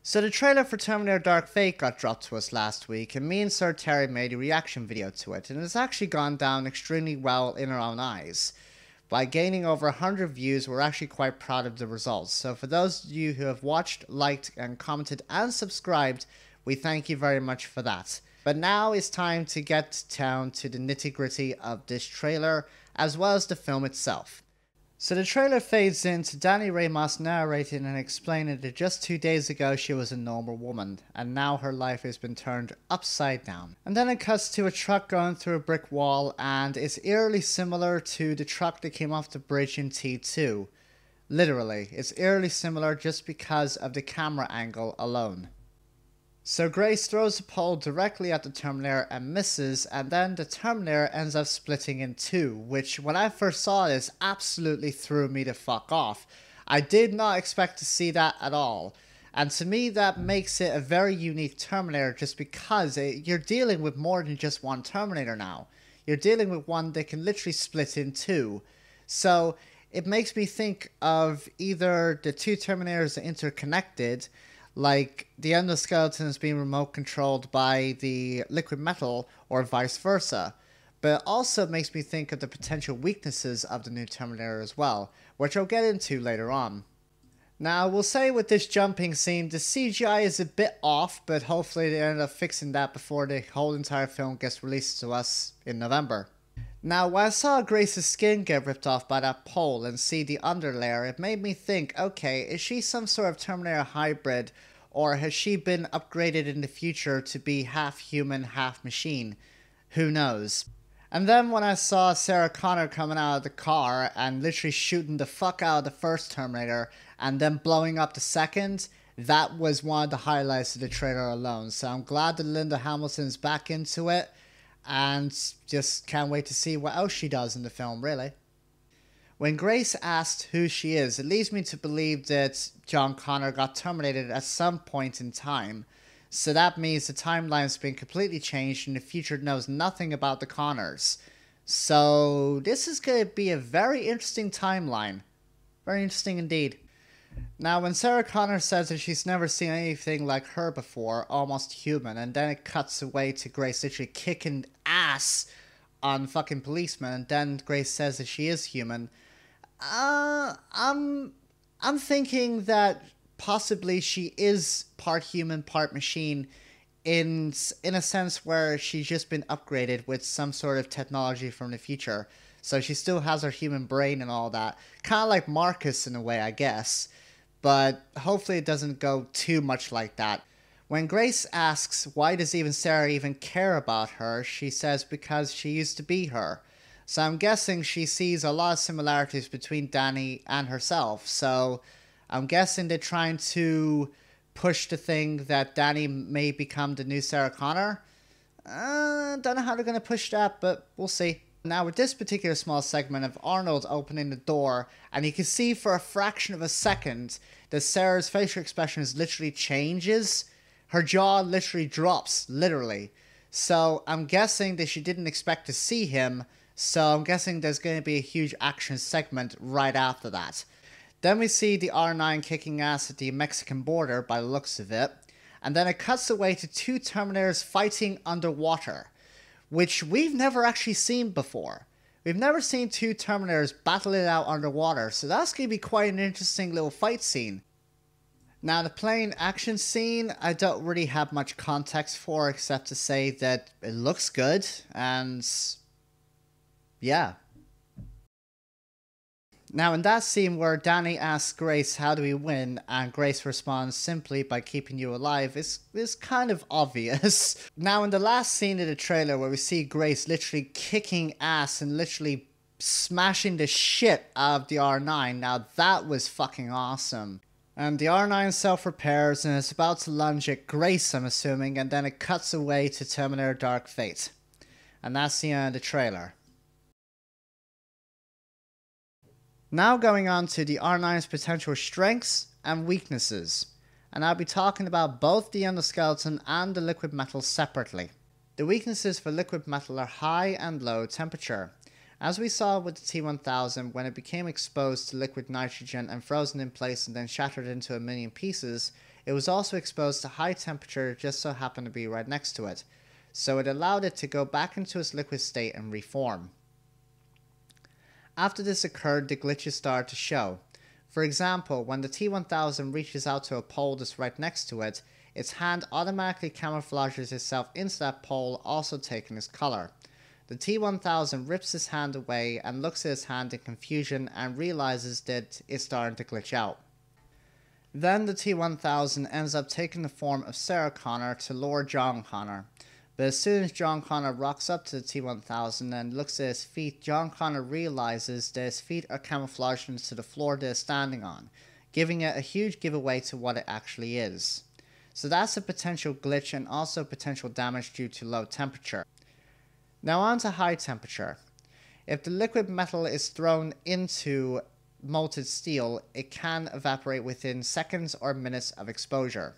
So the trailer for Terminator Dark Fate got dropped to us last week, and me and Sir Terry made a reaction video to it, and it's actually gone down extremely well in our own eyes. By gaining over 100 views, we're actually quite proud of the results. So for those of you who have watched, liked, and commented and subscribed, we thank you very much for that. But now it's time to get down to the nitty-gritty of this trailer, as well as the film itself. So the trailer fades into Danny Ramos narrating and explaining that just 2 days ago she was a normal woman, and now her life has been turned upside down. And then it cuts to a truck going through a brick wall, and it's eerily similar to the truck that came off the bridge in T2. Literally, it's eerily similar just because of the camera angle alone. So Grace throws a pole directly at the Terminator and misses, and then the Terminator ends up splitting in two, which when I first saw this absolutely threw me the fuck off. I did not expect to see that at all. And to me that makes it a very unique Terminator just because you're dealing with more than just one Terminator now. You're dealing with one that can literally split in two. So it makes me think of either the two Terminators are interconnected, like the endoskeleton is being remote controlled by the liquid metal, or vice versa. But it also makes me think of the potential weaknesses of the new Terminator as well, which I'll get into later on. Now, we'll say with this jumping scene, the CGI is a bit off, but hopefully they end up fixing that before the whole entire film gets released to us in November. Now, when I saw Grace's skin get ripped off by that pole and see the underlayer, it made me think, okay, is she some sort of Terminator hybrid, or has she been upgraded in the future to be half human, half machine? Who knows? And then when I saw Sarah Connor coming out of the car and literally shooting the fuck out of the first Terminator and then blowing up the second, that was one of the highlights of the trailer alone. So I'm glad that Linda Hamilton's back into it, and just can't wait to see what else she does in the film, really. When Grace asked who she is, it leads me to believe that John Connor got terminated at some point in time. So that means the timeline's been completely changed and the future knows nothing about the Connors. So this is going to be a very interesting timeline. Very interesting indeed. Now, when Sarah Connor says that she's never seen anything like her before, almost human, and then it cuts away to Grace literally kicking ass on fucking policemen, and then Grace says that she is human, I'm thinking that possibly she is part human, part machine, in a sense where she's just been upgraded with some sort of technology from the future. So she still has her human brain and all that. Kind of like Marcus in a way, I guess. But hopefully it doesn't go too much like that. When Grace asks why does Sarah even care about her, she says because she used to be her. So I'm guessing she sees a lot of similarities between Danny and herself. So I'm guessing they're trying to push the thing that Danny may become the new Sarah Connor. Don't know how they're going to push that, but we'll see. Now, with this particular small segment of Arnold opening the door, and you can see for a fraction of a second that Sarah's facial expression literally changes. Her jaw literally drops, literally. So I'm guessing that she didn't expect to see him, so I'm guessing there's going to be a huge action segment right after that. Then we see the R9 kicking ass at the Mexican border by the looks of it, and then it cuts away to two Terminators fighting underwater, which we've never actually seen before. We've never seen two Terminators battle it out underwater, so that's going to be quite an interesting little fight scene. Now, the plane action scene, I don't really have much context for, except to say that it looks good, and yeah. Now, in that scene where Danny asks Grace, how do we win? And Grace responds simply by keeping you alive, is kind of obvious. Now, in the last scene of the trailer where we see Grace literally kicking ass and literally smashing the shit out of the R9, now that was fucking awesome. And the R9 self-repairs and is about to lunge at Grace, I'm assuming, and then it cuts away to Terminator Dark Fate. And that's the end of the trailer. Now going on to the R9's potential strengths and weaknesses, and I'll be talking about both the endoskeleton and the liquid metal separately. The weaknesses for liquid metal are high and low temperature. As we saw with the T-1000, when it became exposed to liquid nitrogen and frozen in place and then shattered into a million pieces, it was also exposed to high temperature, just so happened to be right next to it. So it allowed it to go back into its liquid state and reform. After this occurred, the glitches started to show. For example, when the T-1000 reaches out to a pole that's right next to it, its hand automatically camouflages itself into that pole, also taking its color. The T-1000 rips his hand away and looks at his hand in confusion and realizes that it's starting to glitch out. Then the T-1000 ends up taking the form of Sarah Connor to lure John Connor. But as soon as John Connor rocks up to the T-1000 and looks at his feet, John Connor realizes that his feet are camouflaged into the floor that it's standing on, giving it a huge giveaway to what it actually is. So that's a potential glitch and also potential damage due to low temperature. Now on to high temperature. If the liquid metal is thrown into molten steel, it can evaporate within seconds or minutes of exposure,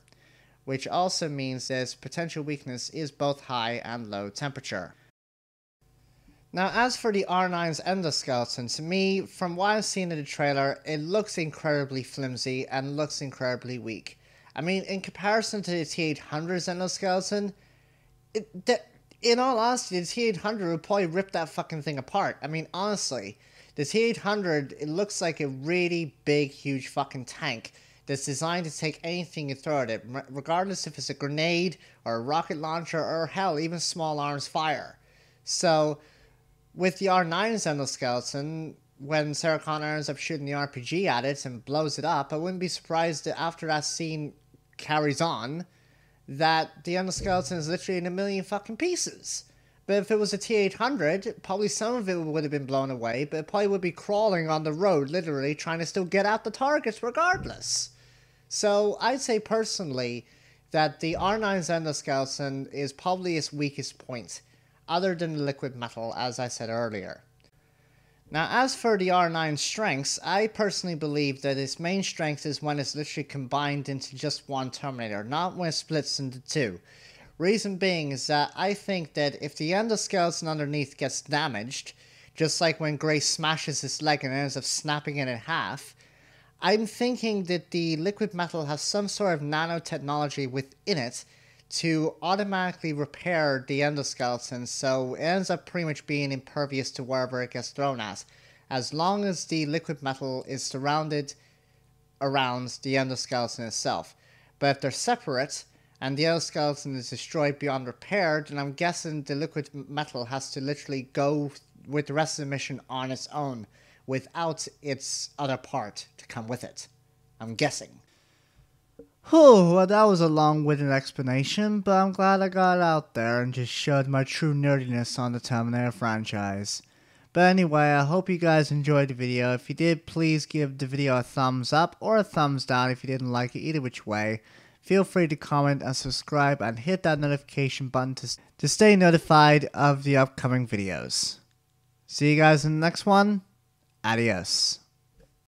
which also means that its potential weakness is both high and low temperature. Now as for the R9's endoskeleton, to me, from what I've seen in the trailer, it looks incredibly flimsy and looks incredibly weak. I mean, in comparison to the T-800's endoskeleton, in all honesty, the T-800 would probably rip that fucking thing apart. I mean, honestly, the T-800, it looks like a really big, huge fucking tank that's designed to take anything you throw at it, regardless if it's a grenade or a rocket launcher or hell, even small arms fire. So, with the R9's endoskeleton, when Sarah Connor ends up shooting the RPG at it and blows it up, I wouldn't be surprised that after that scene carries on, that the endoskeleton is literally in a million fucking pieces. But if it was a T-800, probably some of it would have been blown away, but it probably would be crawling on the road, literally, trying to still get at the targets regardless. So, I'd say personally that the R9's endoskeleton is probably its weakest point, other than the liquid metal, as I said earlier. Now, as for the R9's strengths, I personally believe that its main strength is when it's literally combined into just one Terminator, not when it splits into two. Reason being is that I think that if the endoskeleton underneath gets damaged, just like when Grace smashes his leg and ends up snapping it in half, I'm thinking that the liquid metal has some sort of nanotechnology within it to automatically repair the endoskeleton, so it ends up pretty much being impervious to wherever it gets thrown at, as long as the liquid metal is surrounded around the endoskeleton itself. But if they're separate, and the endoskeleton is destroyed beyond repair, then I'm guessing the liquid metal has to literally go with the rest of the mission on its own, without its other part to come with it. I'm guessing. Whew, well that was a long-winded explanation, but I'm glad I got it out there and just showed my true nerdiness on the Terminator franchise. But anyway, I hope you guys enjoyed the video. If you did, please give the video a thumbs up or a thumbs down if you didn't like it, either which way. Feel free to comment and subscribe and hit that notification button to stay notified of the upcoming videos. See you guys in the next one. Adios.